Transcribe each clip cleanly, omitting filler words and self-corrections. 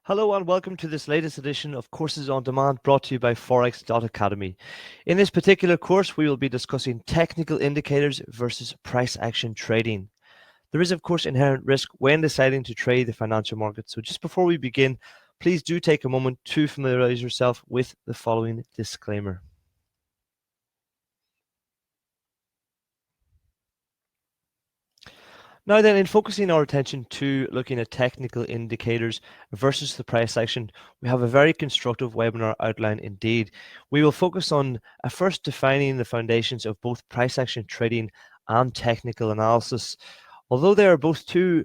Hello and welcome to this latest edition of Courses on Demand brought to you by Forex.Academy. In this particular course, we will be discussing technical indicators versus price action trading. There is, of course, inherent risk when deciding to trade the financial market. So just before we begin, please do take a moment to familiarize yourself with the following disclaimer. Now then, in focusing our attention to looking at technical indicators versus the price action, we have a very constructive webinar outline indeed. We will focus on first defining the foundations of both price action trading and technical analysis. Although they are both two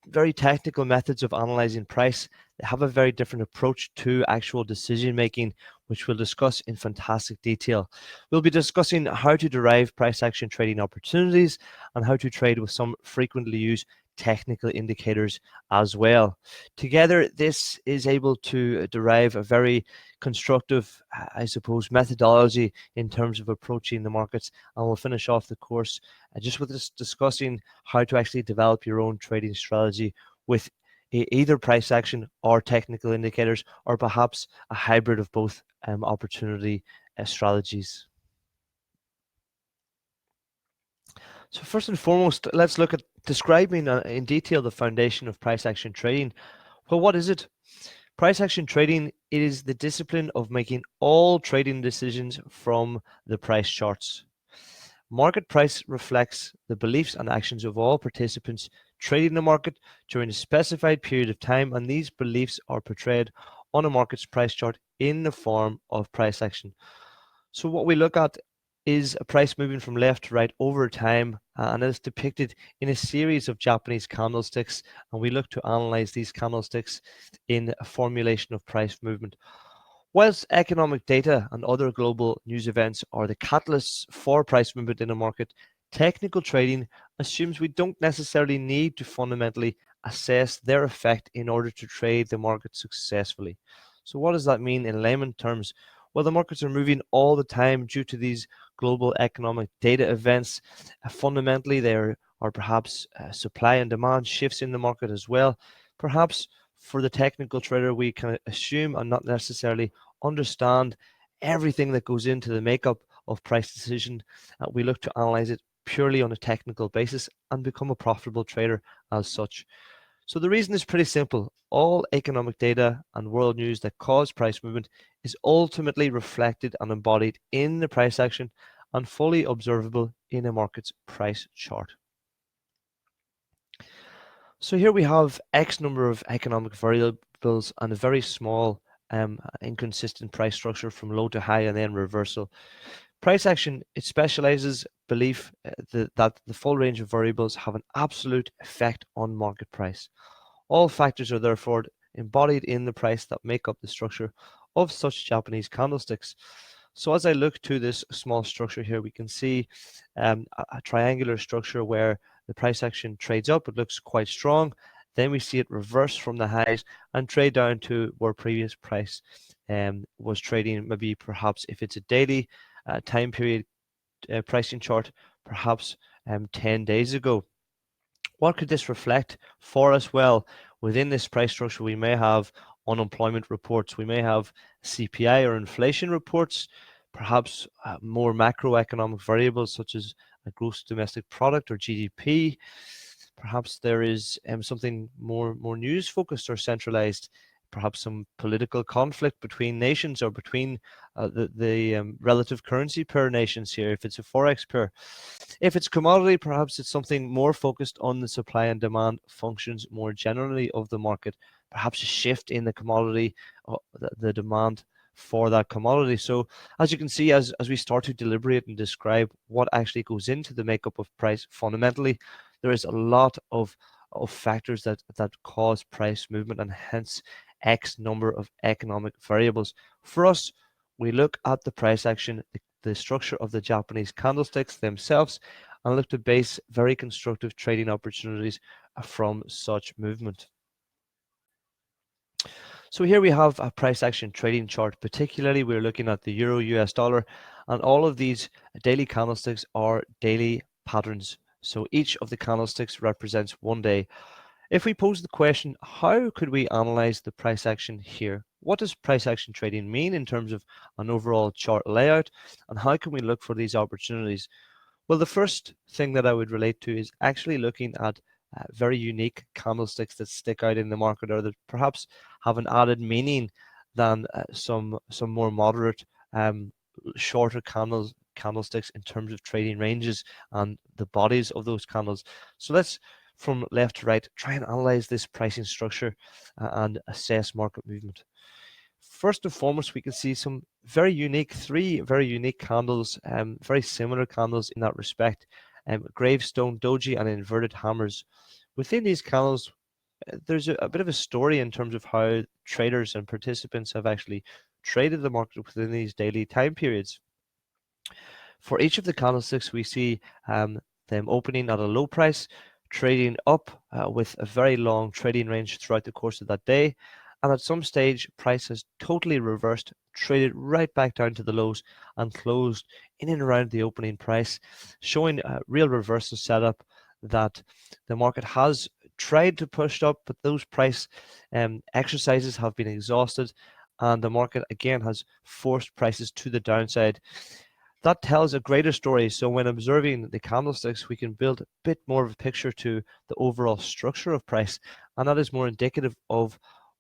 very technical methods of analyzing price, they have a very different approach to actual decision making, which we'll discuss in fantastic detail. We'll be discussing how to derive price action trading opportunities and how to trade with some frequently used technical indicators as well. Together, this is able to derive a very constructive, I suppose, methodology in terms of approaching the markets. And we'll finish off the course just with us discussing how to actually develop your own trading strategy with either price action or technical indicators, or perhaps a hybrid of both opportunity strategies. So first and foremost, let's look at describing in detail the foundation of price action trading. Well, what is it? Price action trading, it is the discipline of making all trading decisions from the price charts. Market price reflects the beliefs and actions of all participants trading the market during a specified period of time, and these beliefs are portrayed on a market's price chart in the form of price action. So what we look at is a price moving from left to right over time, and it's depicted in a series of Japanese candlesticks, and we look to analyze these candlesticks in a formulation of price movement. Whilst economic data and other global news events are the catalysts for price movement in a market, technical trading assumes we don't necessarily need to fundamentally assess their effect in order to trade the market successfully. So what does that mean in layman terms? Well, the markets are moving all the time due to these global economic data events. Fundamentally, there are perhaps supply and demand shifts in the market as well. Perhaps for the technical trader, we can assume and not necessarily understand everything that goes into the makeup of price decision. We look to analyze it purely on a technical basis and become a profitable trader as such. So the reason is pretty simple. All economic data and world news that cause price movement is ultimately reflected and embodied in the price action and fully observable in a market's price chart. So here we have X number of economic variables and a very small inconsistent price structure from low to high and then reversal. Price action, it specializes belief that the full range of variables have an absolute effect on market price. All factors are therefore embodied in the price that make up the structure of such Japanese candlesticks. So as I look to this small structure here, we can see a triangular structure where the price action trades up. It looks quite strong. Then we see it reverse from the highs and trade down to where previous price was trading, maybe perhaps if it's a daily time period pricing chart, perhaps 10 days ago. What could this reflect for us? Well, within this price structure, we may have unemployment reports, we may have CPI or inflation reports, perhaps more macroeconomic variables such as a gross domestic product or GDP. Perhaps there is something more news focused or centralized, perhaps some political conflict between nations or between the relative currency pair nations here, if it's a forex pair. If it's commodity, perhaps it's something more focused on the supply and demand functions more generally of the market, perhaps a shift in the commodity, the demand for that commodity. So as you can see, as we start to deliberate and describe what actually goes into the makeup of price, fundamentally, there is a lot of factors that cause price movement, and hence X number of economic variables. For us, we look at the price action, the structure of the Japanese candlesticks themselves, and look to base very constructive trading opportunities from such movement. So here we have a price action trading chart. Particularly, we're looking at the euro US dollar, and all of these daily candlesticks are daily patterns. So each of the candlesticks represents one day. If we pose the question, how could we analyze the price action here? What does price action trading mean in terms of an overall chart layout, and how can we look for these opportunities? Well, the first thing that I would relate to is actually looking at very unique candlesticks that stick out in the market, or that perhaps have an added meaning than some more moderate, shorter candlesticks in terms of trading ranges and the bodies of those candles. So let's, from left to right, try and analyze this pricing structure and assess market movement. First and foremost, we can see three very unique candles, very similar candles in that respect. Gravestone, doji, and inverted hammers. Within these candles, there's a bit of a story in terms of how traders and participants have actually traded the market within these daily time periods. For each of the candlesticks, we see them opening at a low price, trading up with a very long trading range throughout the course of that day. And at some stage, price has totally reversed, traded right back down to the lows and closed in and around the opening price, showing a real reversal setup that the market has tried to push up, but those price exercises have been exhausted, and the market again has forced prices to the downside. That tells a greater story. So when observing the candlesticks, we can build a bit more of a picture to the overall structure of price, and that is more indicative of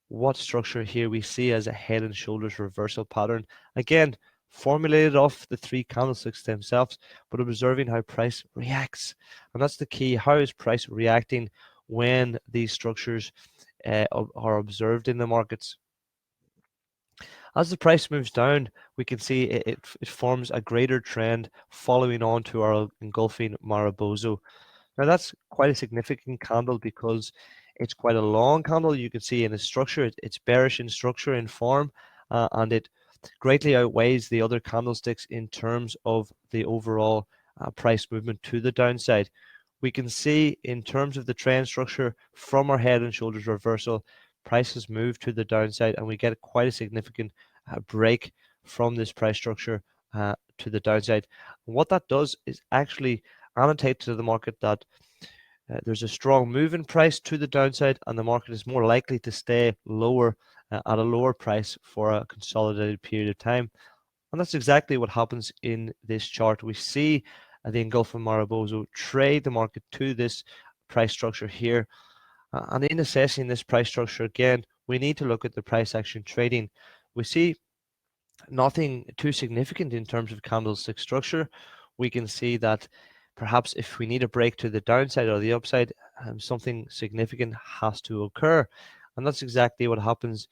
what structure here we see as a head and shoulders reversal pattern. Again, formulated off the three candlesticks themselves, but observing how price reacts. And that's the key. How is price reacting when these structures are observed in the markets? As the price moves down, we can see it forms a greater trend following on to our engulfing Marabozo. Now that's quite a significant candle because it's quite a long candle. You can see in the structure, it's bearish in structure and form, and it greatly outweighs the other candlesticks in terms of the overall price movement to the downside. We can see in terms of the trend structure from our head and shoulders reversal, prices move to the downside, and we get quite a significant break from this price structure to the downside. And what that does is actually annotate to the market that there's a strong move in price to the downside, and the market is more likely to stay lower at a lower price for a consolidated period of time. And that's exactly what happens in this chart. We see the engulfing Marabozo trade the market to this price structure here. And in assessing this price structure, again, we need to look at the price action trading. We see nothing too significant in terms of candlestick structure. We can see that perhaps if we need a break to the downside or the upside, something significant has to occur. And that's exactly what happens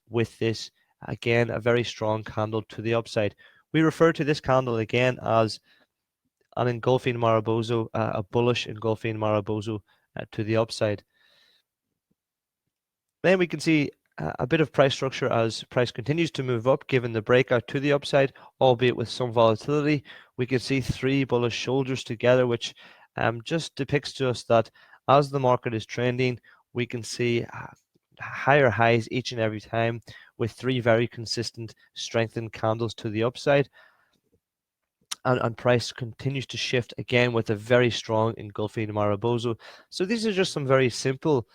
with this. Again, a very strong candle to the upside. We refer to this candle again as an engulfing Marabozo, a bullish engulfing Marabozo to the upside. Then we can see a bit of price structure as price continues to move up, given the breakout to the upside, albeit with some volatility. We can see three bullish shoulders together, which just depicts to us that as the market is trending, we can see higher highs each and every time, with three very consistent strengthened candles to the upside. And price continues to shift again with a very strong engulfing Marabozo. So these are just some very simple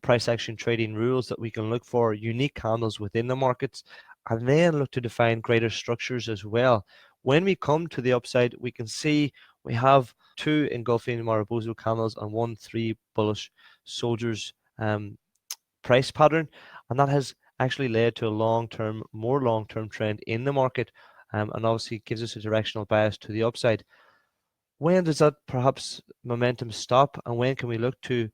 price action trading rules that we can look for, unique candles within the markets, and then look to define greater structures as well. When we come to the upside, we can see we have two engulfing Marabozo candles and one three bullish soldiers price pattern, and that has actually led to a more long-term trend in the market, and obviously gives us a directional bias to the upside. When does that perhaps momentum stop, and when can we look to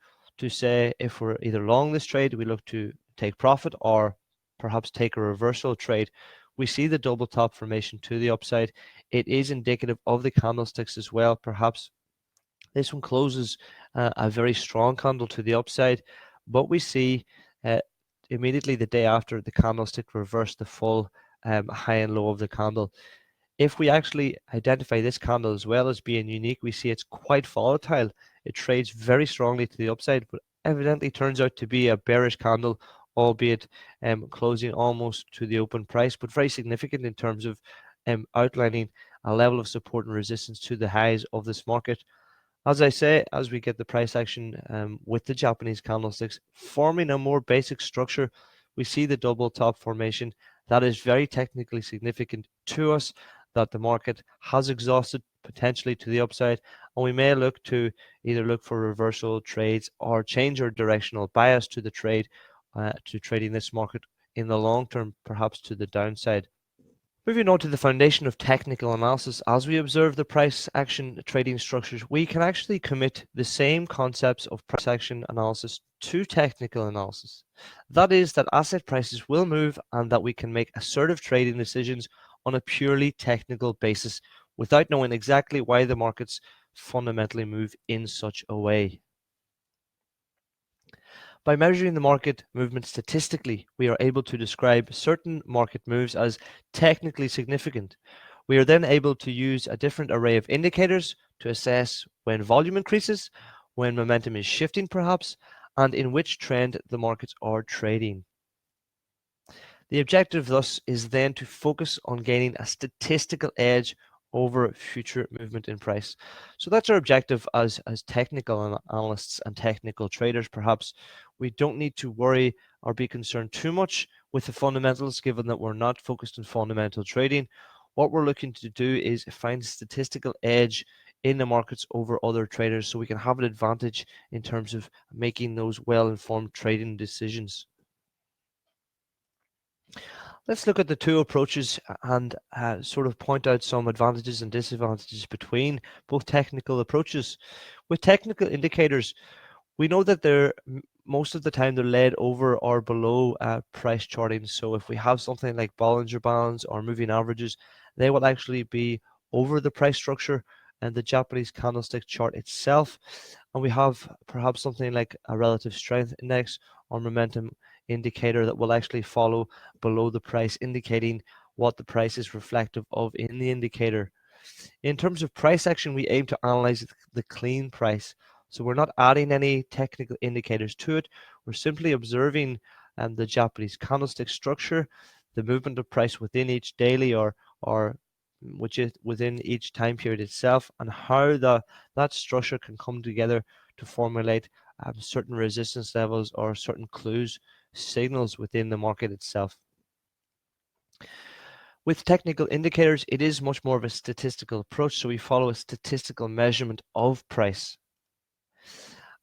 say if we're either long this trade, we look to take profit, or perhaps take a reversal trade? We see the double top formation to the upside. It is indicative of the candlesticks as well. Perhaps this one closes a very strong candle to the upside, but we see immediately the day after the candlestick reverse the full high and low of the candle. If we actually identify this candle as well as being unique, we see it's quite volatile. It trades very strongly to the upside, but evidently turns out to be a bearish candle, albeit closing almost to the open price, but very significant in terms of outlining a level of support and resistance to the highs of this market. As I say, as we get the price action with the Japanese candlesticks forming a more basic structure, we see the double top formation. That is very technically significant to us, that the market has exhausted potentially to the upside, and we may look to either look for reversal trades or change our directional bias to the trade, to trading this market in the long term, perhaps to the downside. Moving on to the foundation of technical analysis, as we observe the price action trading structures, we can actually commit the same concepts of price action analysis to technical analysis. That is, that asset prices will move and that we can make assertive trading decisions on a purely technical basis without knowing exactly why the markets fundamentally move in such a way. By measuring the market movement statistically, we are able to describe certain market moves as technically significant. We are then able to use a different array of indicators to assess when volume increases, when momentum is shifting perhaps, and in which trend the markets are trading. The objective thus is then to focus on gaining a statistical edge over future movement in price. So that's our objective as technical analysts and technical traders. Perhaps we don't need to worry or be concerned too much with the fundamentals, given that we're not focused on fundamental trading. What we're looking to do is find statistical edge in the markets over other traders so we can have an advantage in terms of making those well-informed trading decisions. Let's look at the two approaches and sort of point out some advantages and disadvantages between both technical approaches. With technical indicators, we know that they're most of the time they're led over or below price charting. So if we have something like Bollinger Bands or moving averages, they will actually be over the price structure and the Japanese candlestick chart itself. And we have perhaps something like a relative strength index or momentum indicator that will actually follow below the price, indicating what the price is reflective of in the indicator. In terms of price action, we aim to analyze the clean price. So we're not adding any technical indicators to it. We're simply observing the Japanese candlestick structure, the movement of price within each daily or which is within each time period itself, and how that structure can come together to formulate certain resistance levels or certain clues, signals within the market itself. With technical indicators, it is much more of a statistical approach, so we follow a statistical measurement of price.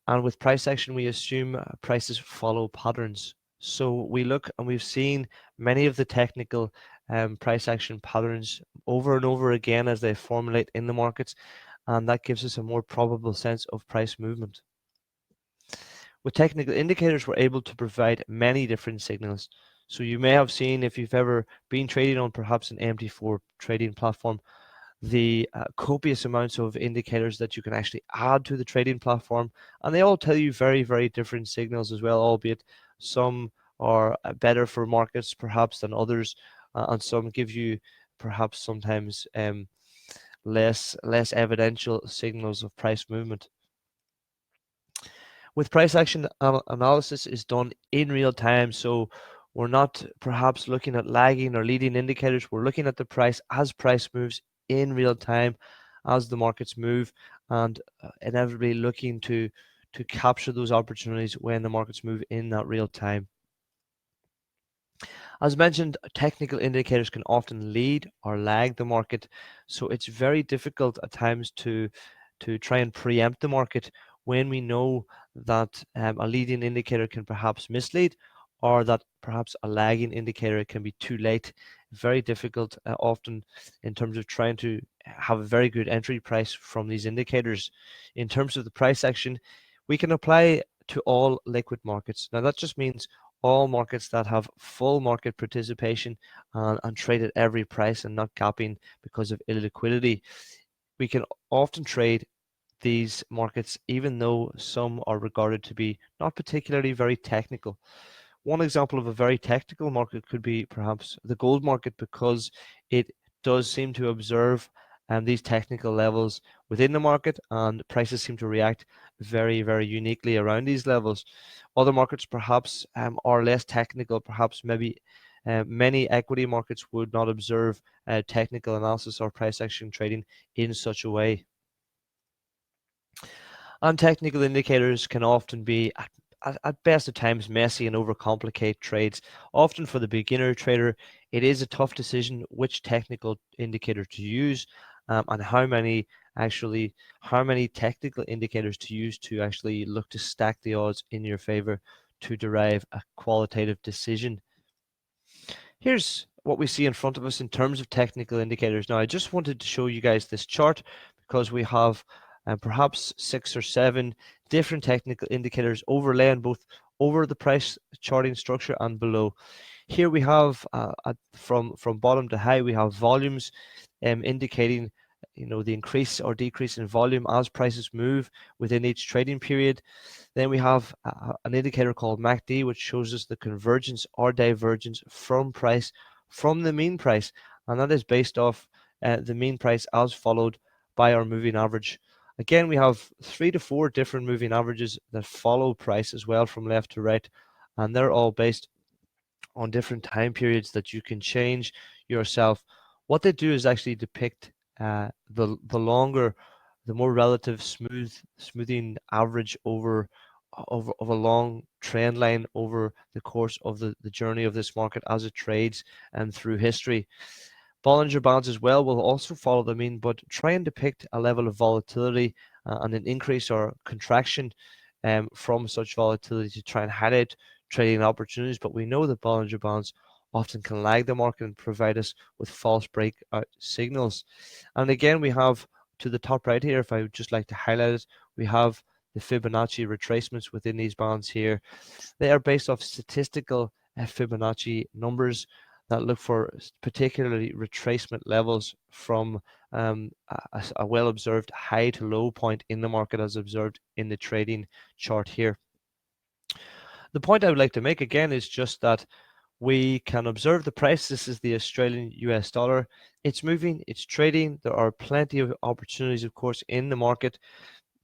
And with price action, we assume prices follow patterns. So we look and we've seen many of the technical price action patterns over and over again as they formulate in the markets, and that gives us a more probable sense of price movement. With technical indicators, we're able to provide many different signals. So you may have seen, if you've ever been trading on perhaps an MT4 trading platform, the copious amounts of indicators that you can actually add to the trading platform, and they all tell you very, very different signals as well, albeit some are better for markets perhaps than others, and some give you perhaps sometimes less evidential signals of price movement. With price action analysis is done in real time, so we're not perhaps looking at lagging or leading indicators. We're looking at the price as price moves in real time as the markets move, and inevitably looking to capture those opportunities when the markets move in that real time. As mentioned, technical indicators can often lead or lag the market, so it's very difficult at times to try and preempt the market when we know that a leading indicator can perhaps mislead, or that perhaps a lagging indicator can be too late. Very difficult often in terms of trying to have a very good entry price from these indicators. In terms of the price action, we can apply to all liquid markets. Now that just means all markets that have full market participation and trade at every price and not gapping because of illiquidity. We can often trade these markets even though some are regarded to be not particularly very technical. One example of a very technical market could be perhaps the gold market, because it does seem to observe these technical levels within the market, and prices seem to react very, very uniquely around these levels. Other markets perhaps are less technical, perhaps maybe many equity markets would not observe technical analysis or price action trading in such a way. And technical indicators can often be, at best at times, messy and overcomplicate trades. Often for the beginner trader, it is a tough decision which technical indicator to use, and actually how many technical indicators to use to actually look to stack the odds in your favor to derive a qualitative decision. Here's what we see in front of us in terms of technical indicators. Now, I just wanted to show you guys this chart because we have perhaps 6 or 7 different technical indicators overlaying both over the price charting structure and below. Here we have from bottom to high, we have volumes indicating the increase or decrease in volume as prices move within each trading period. Then we have an indicator called MACD, which shows us the convergence or divergence from the mean price, and that is based off the mean price as followed by our moving average. Again, we have 3 to 4 different moving averages that follow price as well from left to right, and they're all based on different time periods that you can change yourself. What they do is actually depict the longer, the more relative smoothing average of a long trend line over the course of the journey of this market as it trades and through history. Bollinger Bands as well will also follow the mean, but try and depict a level of volatility and an increase or contraction from such volatility to try and highlight trading opportunities. But we know that Bollinger Bands often can lag the market and provide us with false breakout signals. And again, we have to the top right here, if I would just like to highlight it, we have the Fibonacci retracements within these bands here. They are based off statistical Fibonacci numbers that look for particularly retracement levels from a well-observed high to low point in the market as observed in the trading chart here. The point I would like to make again is just that we can observe the price. This is the Australian US dollar. It's moving, it's trading. There are plenty of opportunities, of course, in the market.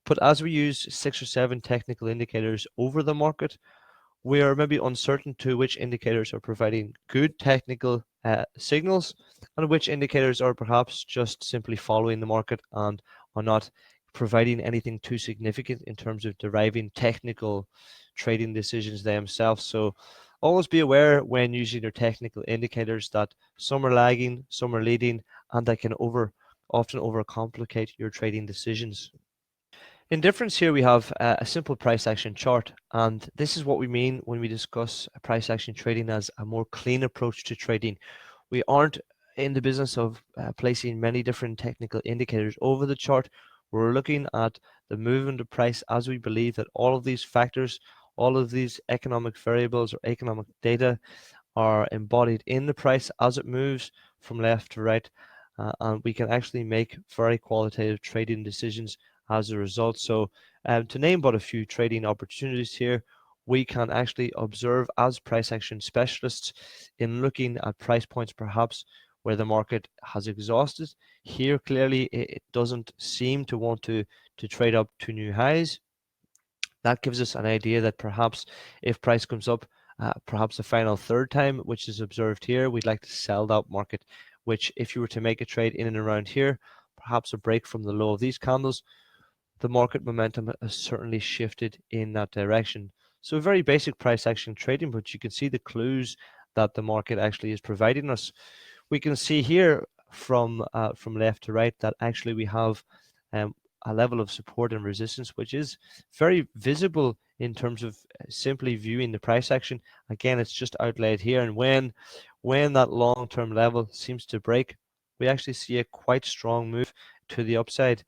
But as we use 6 or 7 technical indicators over the market, we are maybe uncertain to which indicators are providing good technical signals and which indicators are perhaps just simply following the market and are not providing anything too significant in terms of deriving technical trading decisions themselves. So always be aware when using your technical indicators that some are lagging, some are leading, and they can often overcomplicate your trading decisions. In difference here, we have a simple price action chart, and this is what we mean when we discuss price action trading as a more clean approach to trading. We aren't in the business of placing many different technical indicators over the chart. We're looking at the movement of price as we believe that all of these factors, all of these economic variables or economic data are embodied in the price as it moves from left to right, and we can actually make very qualitative trading decisions as a result. So to name but a few trading opportunities here, we can actually observe as price action specialists in looking at price points perhaps where the market has exhausted. Here clearly it doesn't seem to want to trade up to new highs. That gives us an idea that perhaps if price comes up perhaps a final third time, which is observed here, we'd like to sell that market, which if you were to make a trade in and around here, perhaps a break from the low of these candles, the market momentum has certainly shifted in that direction. So very basic price action trading, but you can see the clues that the market actually is providing us. We can see here from left to right that actually we have a level of support and resistance, which is very visible in terms of simply viewing the price action. Again, it's just outlaid here, and when that long-term level seems to break, we actually see a quite strong move to the upside,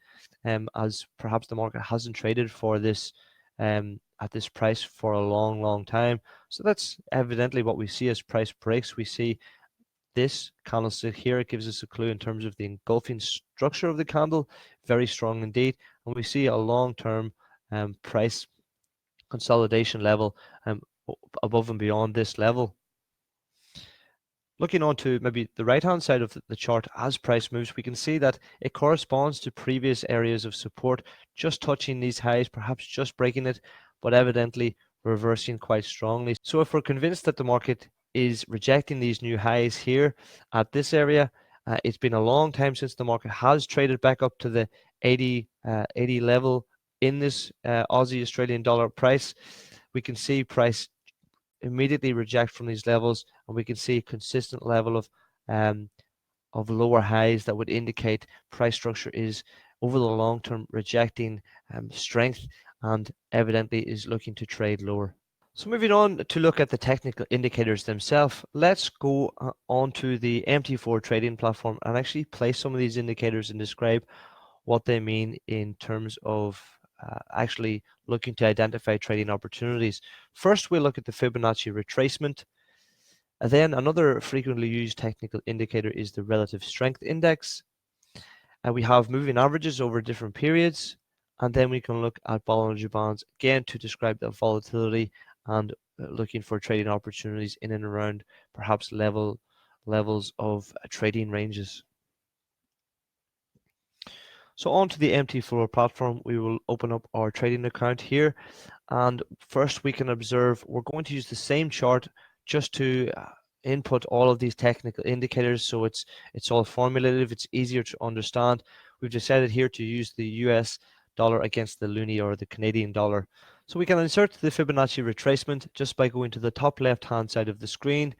as perhaps the market hasn't traded for this at this price for a long time. So that's evidently what we see as price breaks. We see this candlestick here. It gives us a clue in terms of the engulfing structure of the candle, very strong indeed, and we see a long-term price consolidation level above and beyond this level. Looking on to maybe the right-hand side of the chart, as price moves, we can see that it corresponds to previous areas of support, just touching these highs, perhaps just breaking it, but evidently reversing quite strongly. So if we're convinced that the market is rejecting these new highs here at this area, it's been a long time since the market has traded back up to the 80 level in this Aussie Australian dollar price, we can see price immediately reject from these levels, and we can see a consistent level of lower highs that would indicate price structure is over the long term rejecting strength and evidently is looking to trade lower. So moving on to look at the technical indicators themselves, let's go on to the MT4 trading platform and actually place some of these indicators and describe what they mean in terms of actually looking to identify trading opportunities. First, we'll look at the Fibonacci retracement. And then another frequently used technical indicator is the relative strength index. And we have moving averages over different periods. And then we can look at Bollinger Bands again to describe the volatility and looking for trading opportunities in and around perhaps levels of trading ranges. So on to the MT4 platform, we will open up our trading account here. And first we can observe, we're going to use the same chart just to input all of these technical indicators. So it's all formulative, it's easier to understand. We've decided here to use the US dollar against the loonie or the Canadian dollar. So we can insert the Fibonacci retracement just by going to the top left hand side of the screen,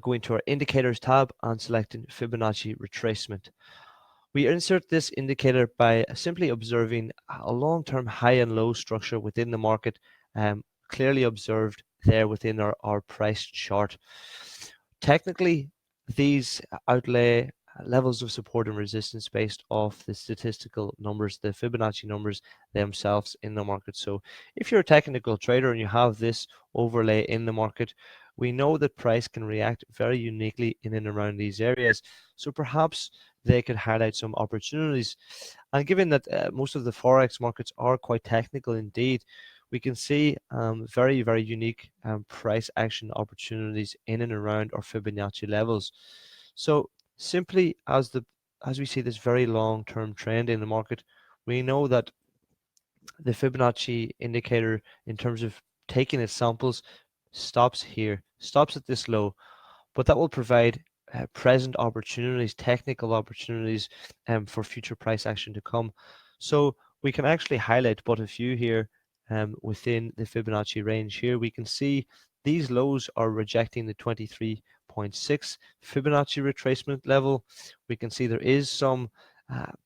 going to our indicators tab and selecting Fibonacci retracement. We insert this indicator by simply observing a long-term high and low structure within the market, clearly observed there within our price chart. Technically, these outlay levels of support and resistance based off the statistical numbers, the Fibonacci numbers themselves in the market. So if you're a technical trader and you have this overlay in the market, we know that price can react very uniquely in and around these areas. So perhaps they could highlight some opportunities. And given that most of the Forex markets are quite technical indeed, we can see very, very unique price action opportunities in and around our Fibonacci levels. So simply as we see this very long-term trend in the market, we know that the Fibonacci indicator in terms of taking its samples stops here, stops at this low, but that will provide present opportunities, technical opportunities for future price action to come. So we can actually highlight but a few here within the Fibonacci range. Here we can see these lows are rejecting the 23.6 Fibonacci retracement level. We can see there is some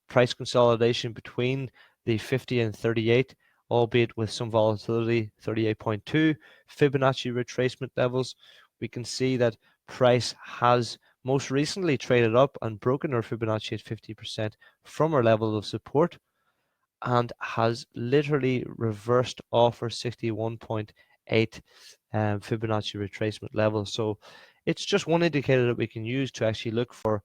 price consolidation between the 50 and 38, albeit with some volatility, 38.2 Fibonacci retracement levels. We can see that price has most recently traded up and broken our Fibonacci at 50% from our level of support and has literally reversed off our 61.8 Fibonacci retracement level. So it's just one indicator that we can use to actually look for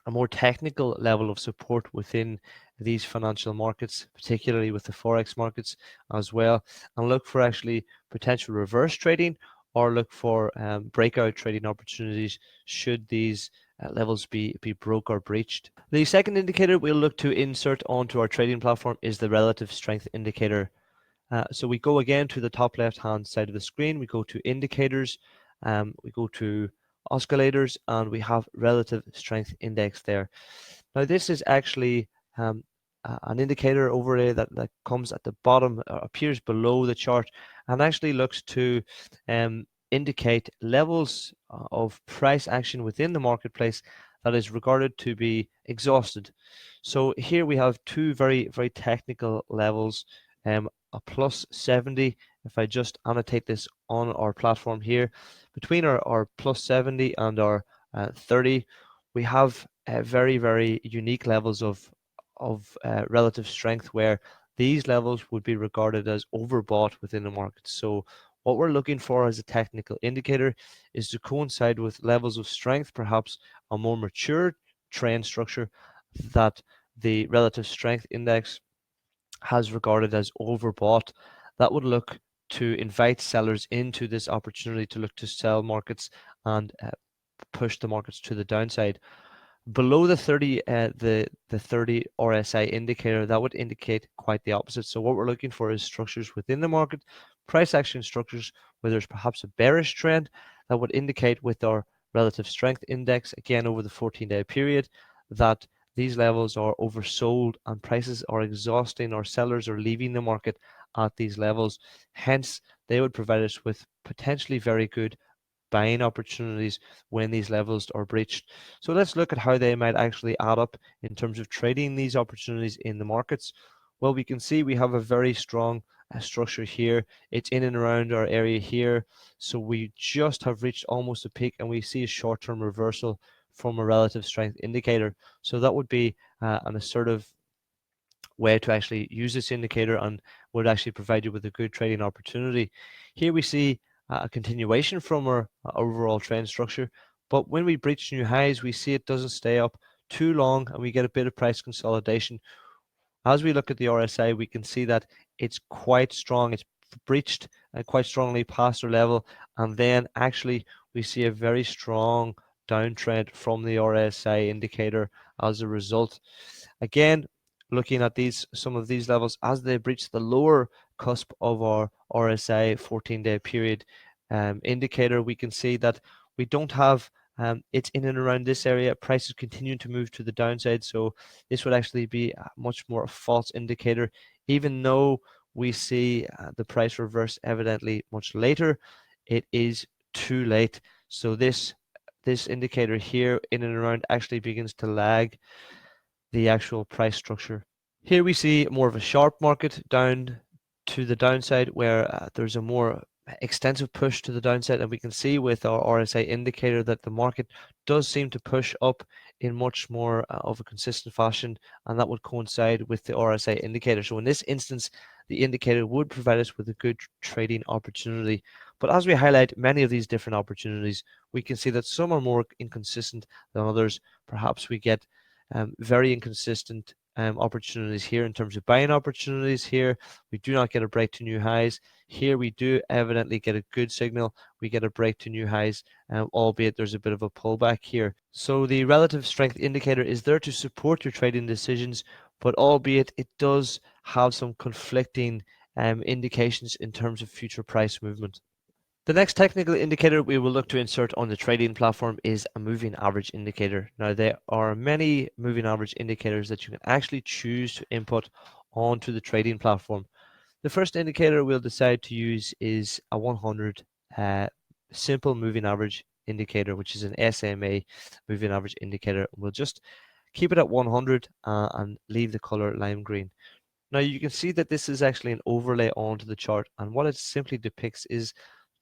a more technical level of support within these financial markets, particularly with the Forex markets as well, and look for actually potential reverse trading or look for breakout trading opportunities should these levels be broke or breached. The second indicator we'll look to insert onto our trading platform is the relative strength indicator. So we go again to the top left hand side of the screen, we go to indicators, we go to oscillators, and we have relative strength index there. Now this is actually an indicator overlay that comes at the bottom, appears below the chart, and actually looks to indicate levels of price action within the marketplace that is regarded to be exhausted. So here we have two very, very technical levels, a plus 70. If I just annotate this on our platform here, between our plus 70 and our 30, we have very, very unique levels of relative strength where these levels would be regarded as overbought within the market. So what we're looking for as a technical indicator is to coincide with levels of strength, perhaps a more mature trend structure that the relative strength index has regarded as overbought. That would look to invite sellers into this opportunity to look to sell markets and push the markets to the downside. Below the 30, the 30 RSI indicator, that would indicate quite the opposite. So what we're looking for is structures within the market, price action structures where there's perhaps a bearish trend that would indicate with our relative strength index, again over the 14-day period, that these levels are oversold and prices are exhausting, or sellers are leaving the market at these levels. Hence, they would provide us with potentially very good buying opportunities when these levels are breached. So let's look at how they might actually add up in terms of trading these opportunities in the markets. Well, we can see we have a very strong structure here. It's in and around our area here. So we just have reached almost a peak, and we see a short-term reversal from a relative strength indicator. So that would be an assertive way to actually use this indicator and would actually provide you with a good trading opportunity. Here we see a continuation from our overall trend structure, but when we breach new highs, we see it doesn't stay up too long and we get a bit of price consolidation. As we look at the RSI, we can see that it's quite strong. It's breached quite strongly past our level, and then actually we see a very strong downtrend from the RSI indicator as a result. Again, looking at some of these levels as they breach the lower cusp of our RSI 14-day period indicator, we can see that we don't have it's in and around this area. Prices continue to move to the downside, so this would actually be a much more a false indicator, even though we see the price reverse evidently much later. It is too late. So this indicator here in and around actually begins to lag the actual price structure. Here we see more of a sharp market down to the downside, where there's a more extensive push to the downside, and we can see with our RSI indicator that the market does seem to push up in much more of a consistent fashion, and that would coincide with the RSI indicator. So in this instance, the indicator would provide us with a good trading opportunity. But as we highlight many of these different opportunities, we can see that some are more inconsistent than others. Perhaps we get very inconsistent opportunities here in terms of buying opportunities. Here we do not get a break to new highs. Here we do evidently get a good signal. We get a break to new highs, albeit there's a bit of a pullback here. So the relative strength indicator is there to support your trading decisions, but albeit it does have some conflicting indications in terms of future price movement. The next technical indicator we will look to insert on the trading platform is a moving average indicator. Now, there are many moving average indicators that you can actually choose to input onto the trading platform. The first indicator we'll decide to use is a 100 simple moving average indicator, which is an SMA moving average indicator. We'll just keep it at 100 and leave the color lime green. Now you can see that this is actually an overlay onto the chart, and what it simply depicts is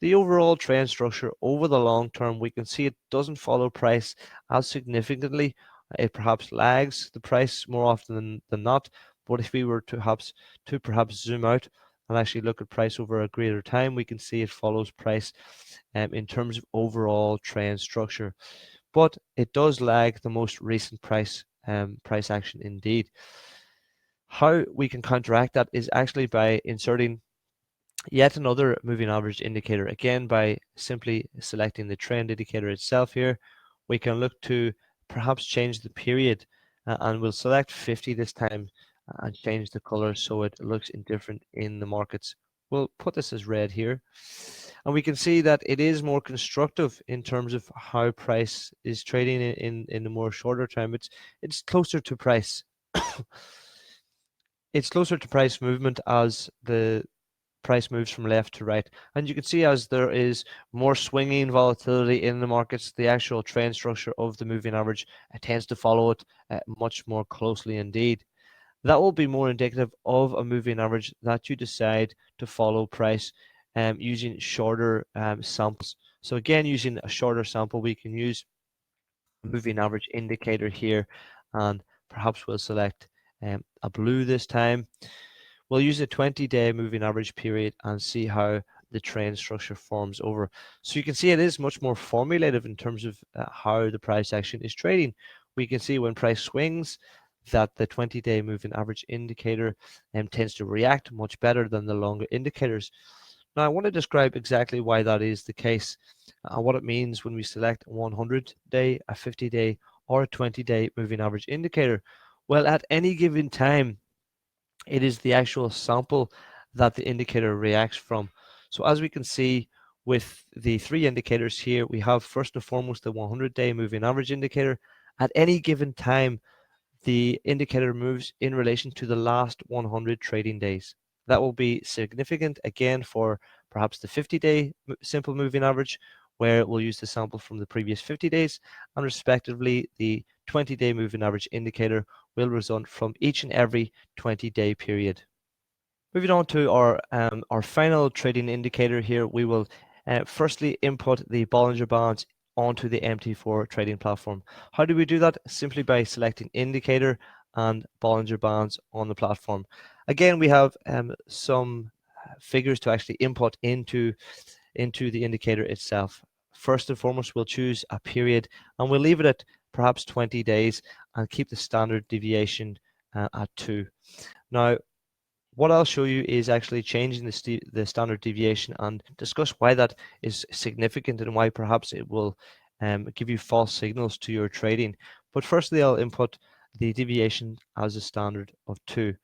the overall trend structure over the long term. We can see it doesn't follow price as significantly. It perhaps lags the price more often than not. But if we were to perhaps zoom out and actually look at price over a greater time, we can see it follows price in terms of overall trend structure. But it does lag the most recent price action indeed. How we can counteract that is actually by inserting yet another moving average indicator. Again, by simply selecting the trend indicator itself here, we can look to perhaps change the period, and we'll select 50 this time and change the color so it looks indifferent in the markets. We'll put this as red here, and we can see that it is more constructive in terms of how price is trading in the more shorter term. It's closer to price. It's closer to price movement as the price moves from left to right. And you can see as there is more swinging volatility in the markets, the actual trend structure of the moving average tends to follow it much more closely indeed. That will be more indicative of a moving average that you decide to follow price using shorter samples. So again, using a shorter sample, we can use a moving average indicator here, and perhaps we'll select a blue this time. We'll use a 20-day moving average period and see how the trend structure forms over. So you can see it is much more formulative in terms of how the price action is trading. We can see when price swings that the 20-day moving average indicator tends to react much better than the longer indicators. Now I want to describe exactly why that is the case and what it means when we select a 100-day, a 50-day, or a 20-day moving average indicator. Well, at any given time, it is the actual sample that the indicator reacts from. So as we can see with the three indicators here, we have first and foremost the 100-day moving average indicator. At any given time, the indicator moves in relation to the last 100 trading days. That will be significant again for perhaps the 50-day simple moving average, where we'll use the sample from the previous 50 days, and respectively the 20-day moving average indicator will result from each and every 20-day period. Moving on to our final trading indicator here, we will firstly input the Bollinger Bands onto the MT4 trading platform. How do we do that? Simply by selecting indicator and Bollinger Bands on the platform. Again, we have some figures to actually input into the indicator itself. First and foremost, we'll choose a period and we'll leave it at perhaps 20 days and keep the standard deviation at 2. Now, what I'll show you is actually changing the standard deviation and discuss why that is significant and why perhaps it will give you false signals to your trading. But firstly, I'll input the deviation as a standard of 2.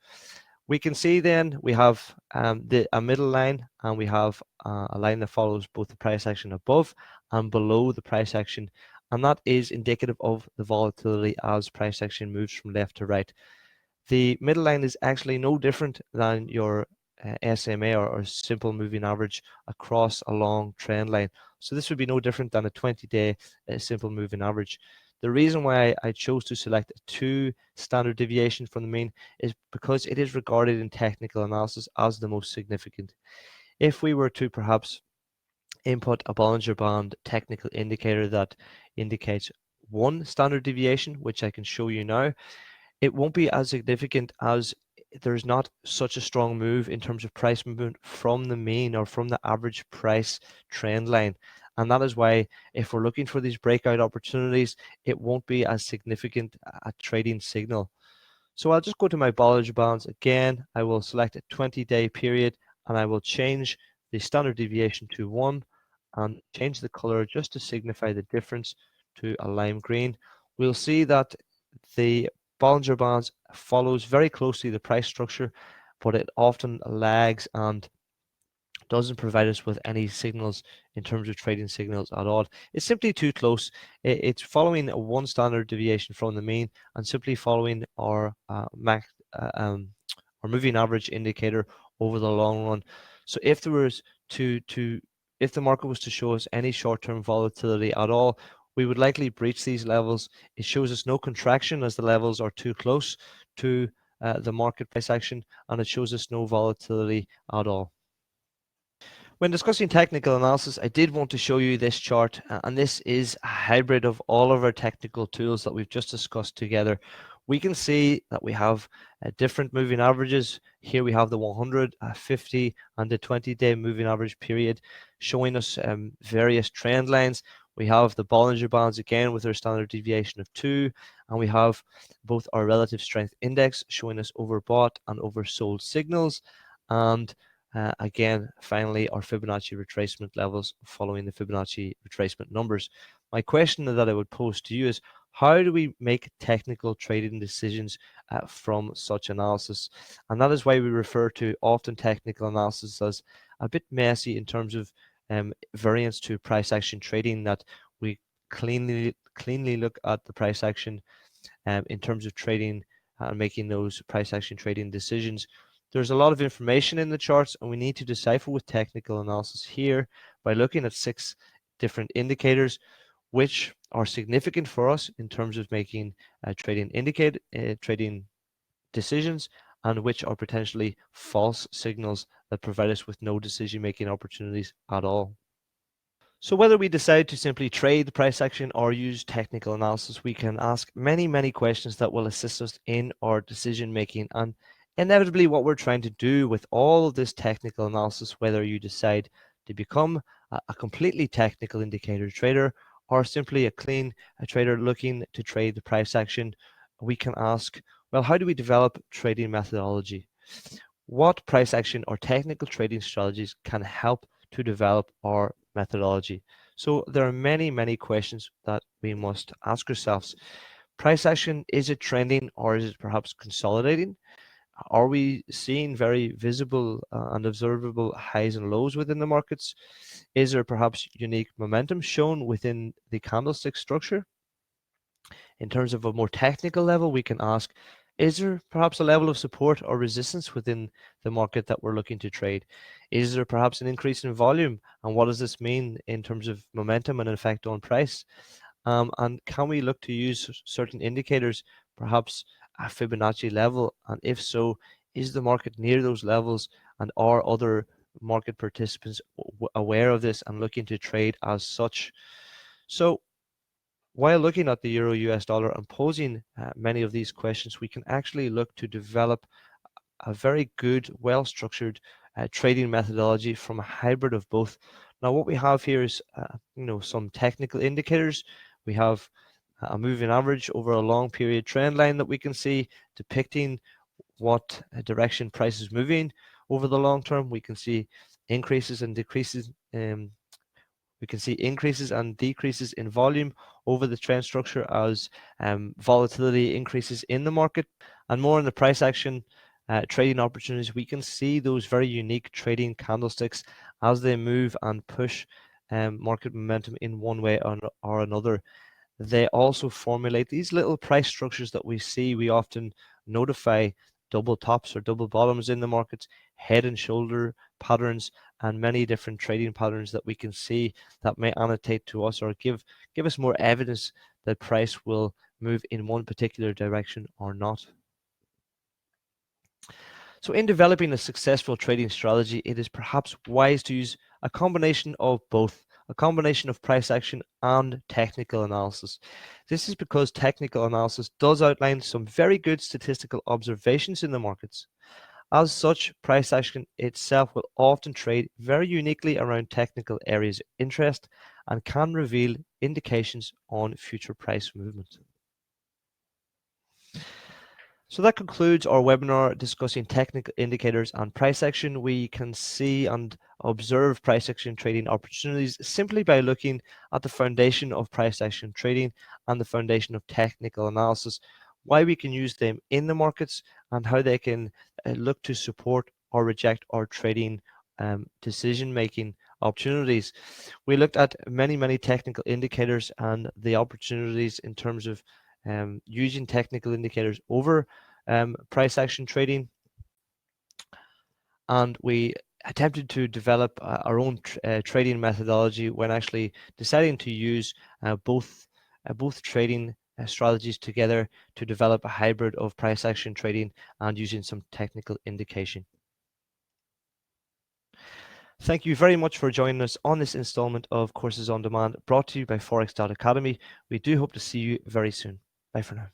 We can see then we have a middle line, and we have a line that follows both the price action above and below the price action, and that is indicative of the volatility as price action moves from left to right. The middle line is actually no different than your SMA or simple moving average across a long trend line. So this would be no different than a 20-day simple moving average. The reason why I chose to select a 2 standard deviation from the mean is because it is regarded in technical analysis as the most significant. If we were to perhaps input a Bollinger Band technical indicator that indicates 1 standard deviation, which I can show you now, it won't be as significant as there's not such a strong move in terms of price movement from the mean or from the average price trend line. And that is why if we're looking for these breakout opportunities, it won't be as significant a trading signal. So I'll just go to my Bollinger Bands again. I will select a 20-day period and I will change the standard deviation to 1 and change the color just to signify the difference to a lime green. We'll see that the Bollinger Bands follows very closely the price structure, but it often lags and doesn't provide us with any signals in terms of trading signals at all. It's simply too close. It's following a 1 standard deviation from the mean and simply following our our moving average indicator over the long run. So if there was if the market was to show us any short-term volatility at all, we would likely breach these levels. It shows us no contraction as the levels are too close to the market price action, and it shows us no volatility at all. When discussing technical analysis, I did want to show you this chart, and this is a hybrid of all of our technical tools that we've just discussed together. We can see that we have different moving averages. Here we have the 100, 50, and the 20-day moving average period showing us various trend lines. We have the Bollinger Bands again with our standard deviation of 2, and we have both our relative strength index showing us overbought and oversold signals, and again, finally, our Fibonacci retracement levels following the Fibonacci retracement numbers. My question that I would pose to you is, how do we make technical trading decisions from such analysis? And that is why we refer to often technical analysis as a bit messy in terms of variance to price action trading, that we cleanly look at the price action in terms of trading and making those price action trading decisions. There's a lot of information in the charts, and we need to decipher with technical analysis here by looking at 6 different indicators which are significant for us in terms of making trading decisions, and which are potentially false signals that provide us with no decision-making opportunities at all. So whether we decide to simply trade the price action or use technical analysis, we can ask many questions that will assist us in our decision making. And inevitably, what we're trying to do with all of this technical analysis, whether you decide to become a completely technical indicator trader or simply a trader looking to trade the price action, we can ask, well, how do we develop trading methodology? What price action or technical trading strategies can help to develop our methodology? So there are many questions that we must ask ourselves. Price action, is it trending or is it perhaps consolidating? Are we seeing very visible and observable highs and lows within the markets? Is there perhaps unique momentum shown within the candlestick structure? In terms of a more technical level, we can ask, is there perhaps a level of support or resistance within the market that we're looking to trade? Is there perhaps an increase in volume? And what does this mean in terms of momentum and effect on price? And can we look to use certain indicators, perhaps a Fibonacci level? And if so, is the market near those levels? And are other market participants aware of this and looking to trade as such? So while looking at the euro US dollar and posing many of these questions, we can actually look to develop a very good, well-structured trading methodology from a hybrid of both. Now, what we have here is, some technical indicators. We have a moving average over a long period trend line that we can see depicting what direction price is moving over the long term. We can see increases and decreases. We can see increases and decreases in volume over the trend structure as volatility increases in the market, and more in the price action trading opportunities. We can see those very unique trading candlesticks as they move and push market momentum in one way or another. They also formulate these little price structures that we see. We often notify double tops or double bottoms in the markets, head and shoulder patterns, and many different trading patterns that we can see that may annotate to us or give us more evidence that price will move in one particular direction or not. So in developing a successful trading strategy, it is perhaps wise to use a combination of both, a combination of price action and technical analysis. This is because technical analysis does outline some very good statistical observations in the markets. As such, price action itself will often trade very uniquely around technical areas of interest and can reveal indications on future price movement. So that concludes our webinar discussing technical indicators and price action. We can see and observe price action trading opportunities simply by looking at the foundation of price action trading and the foundation of technical analysis, why we can use them in the markets and how they can look to support or reject our trading decision-making opportunities. We looked at many technical indicators and the opportunities in terms of using technical indicators over price action trading, and we attempted to develop our own trading methodology when actually deciding to use both trading strategies together to develop a hybrid of price action trading and using some technical indication. Thank you very much for joining us on this installment of Courses on Demand brought to you by Forex.Academy. We do hope to see you very soon. Bye for now.